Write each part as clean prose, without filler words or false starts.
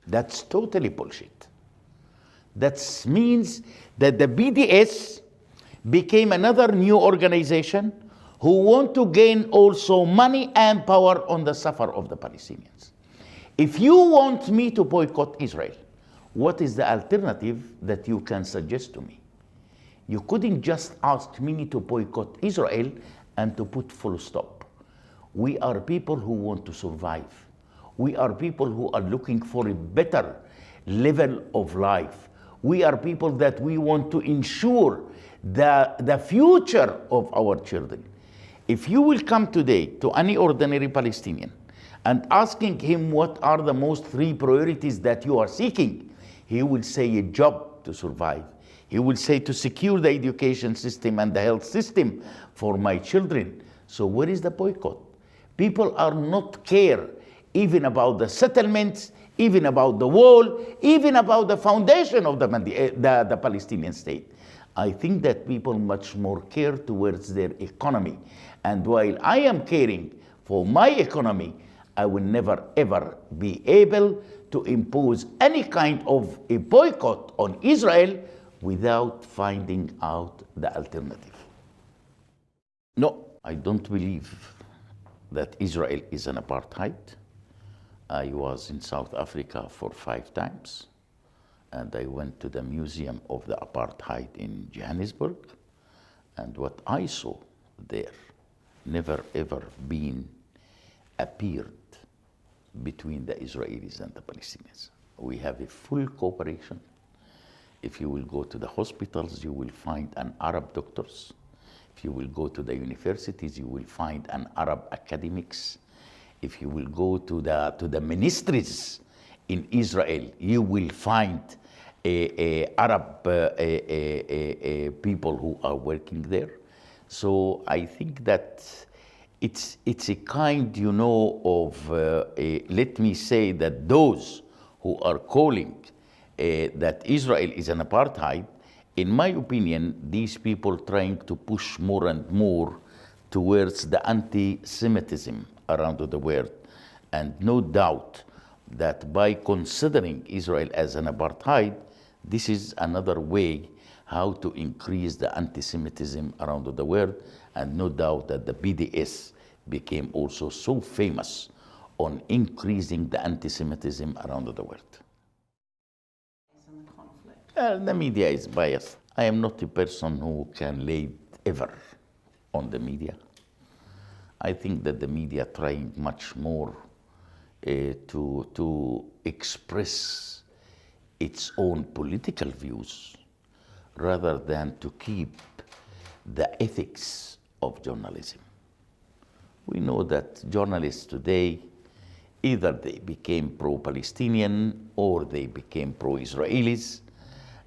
That's totally bullshit. That means that the BDS became another new organization who want to gain also money and power on the suffer of the Palestinians. If you want me to boycott Israel, what is the alternative that you can suggest to me? You couldn't just ask me to boycott Israel and to put full stop. We are people who want to survive. We are people who are looking for a better level of life. We are people that we want to ensure the future of our children. If you will come today to any ordinary Palestinian and asking him what are the most three priorities that you are seeking, he will say a job to survive. He will say to secure the education system and the health system for my children. So where is the boycott? People are not care even about the settlements, even about the wall, even about the foundation of the Palestinian state. I think that people much more care towards their economy. And while I am caring for my economy, I will never ever be able to impose any kind of a boycott on Israel without finding out the alternative. No, I don't believe that Israel is an apartheid. I was in South Africa for 5 times, and I went to the Museum of the Apartheid in Johannesburg, and what I saw there never ever been appeared between the Israelis and the Palestinians. We have a full cooperation. If you will go to the hospitals, you will find an Arab doctors. If you will go to the universities, you will find an Arab academics. If you will go to the ministries in Israel, you will find Arab people who are working there. So I think that it's a kind, of, let me say that those who are calling that Israel is an apartheid, in my opinion, these people trying to push more and more towards the anti-Semitism around the world. And no doubt that by considering Israel as an apartheid, this is another way how to increase the anti-Semitism around the world. And no doubt that the BDS became also so famous on increasing the anti-Semitism around the world. The media is biased. I am not a person who can lay ever on the media. I think that the media trying much more to express its own political views rather than to keep the ethics of journalism. We know that journalists today, either they became pro-Palestinian or they became pro-Israelis,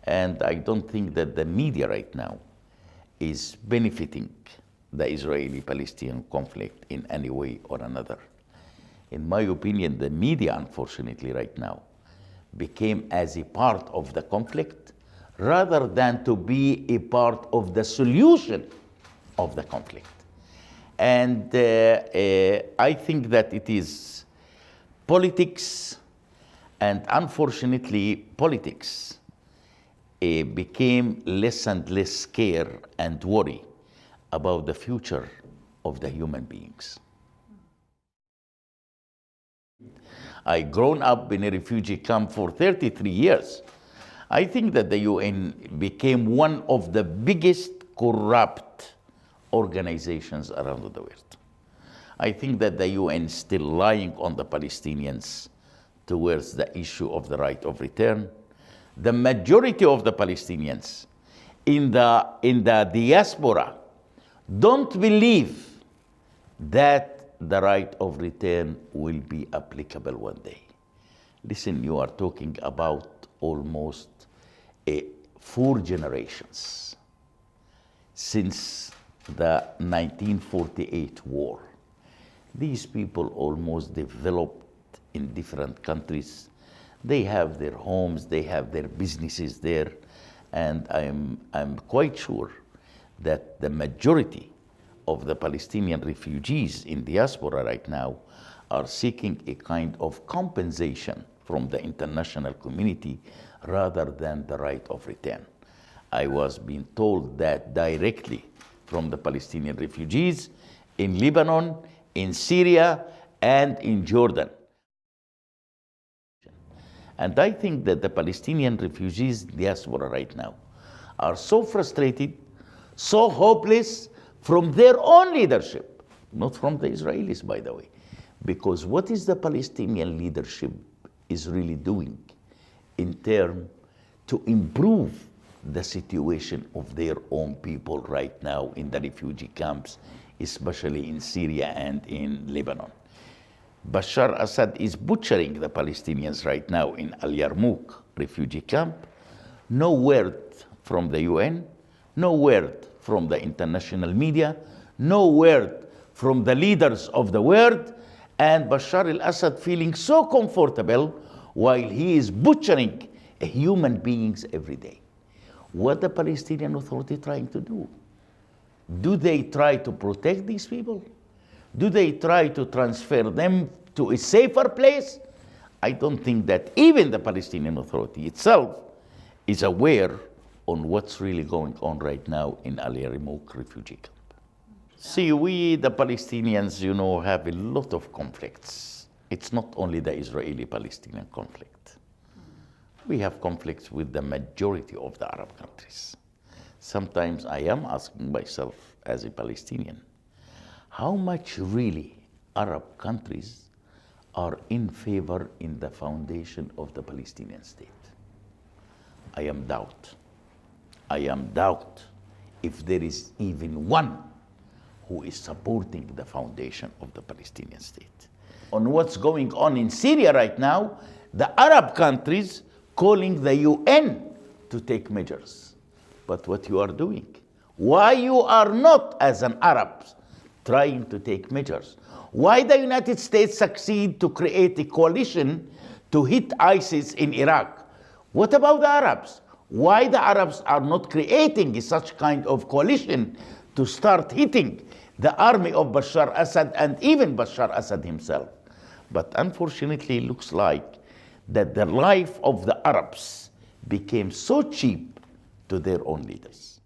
and I don't think that the media right now is benefiting the Israeli-Palestinian conflict in any way or another. In my opinion, the media, unfortunately, right now, became as a part of the conflict rather than to be a part of the solution of the conflict. And I think that it is politics, and unfortunately, politics became less and less scare and worry about the future of the human beings. I grown up in a refugee camp for 33 years. I think that the UN became one of the biggest corrupt organizations around the world. I think that the UN is still lying on the Palestinians towards the issue of the right of return. The majority of the Palestinians in the diaspora don't believe that the right of return will be applicable one day. Listen, you are talking about almost 4 generations since the 1948 war. These people almost developed in different countries. They have their homes, they have their businesses there, and I'm quite sure that the majority of the Palestinian refugees in diaspora right now are seeking a kind of compensation from the international community rather than the right of return. I was being told that directly from the Palestinian refugees in Lebanon, in Syria, and in Jordan. And I think that the Palestinian refugees diaspora right now are so frustrated, so hopeless from their own leadership, not from the Israelis, by the way. Because what is the Palestinian leadership is really doing in terms to improve the situation of their own people right now in the refugee camps, especially in Syria and in Lebanon. Bashar Assad is butchering the Palestinians right now in Al Yarmouk refugee camp. No word from the UN, no word from the international media, no word from the leaders of the world, and Bashar al-Assad feeling so comfortable while he is butchering human beings every day. What the Palestinian Authority trying to do? Do they try to protect these people? Do they try to transfer them to a safer place? I don't think that even the Palestinian Authority itself is aware on what's really going on right now in Al Yarmouk refugee camp. See, we, the Palestinians, have a lot of conflicts. It's not only the Israeli-Palestinian conflict. We have conflicts with the majority of the Arab countries. Sometimes I am asking myself as a Palestinian, how much really Arab countries are in favor in the foundation of the Palestinian state? I am doubt if there is even one who is supporting the foundation of the Palestinian state. On what's going on in Syria right now, the Arab countries calling the UN to take measures. But what you are doing, why you are not, as an Arab, trying to take measures? Why the United States succeed to create a coalition to hit ISIS in Iraq? What about the Arabs? Why the Arabs are not creating such kind of coalition to start hitting the army of Bashar Assad and even Bashar Assad himself? But unfortunately, it looks like that the life of the Arabs became so cheap to their own leaders.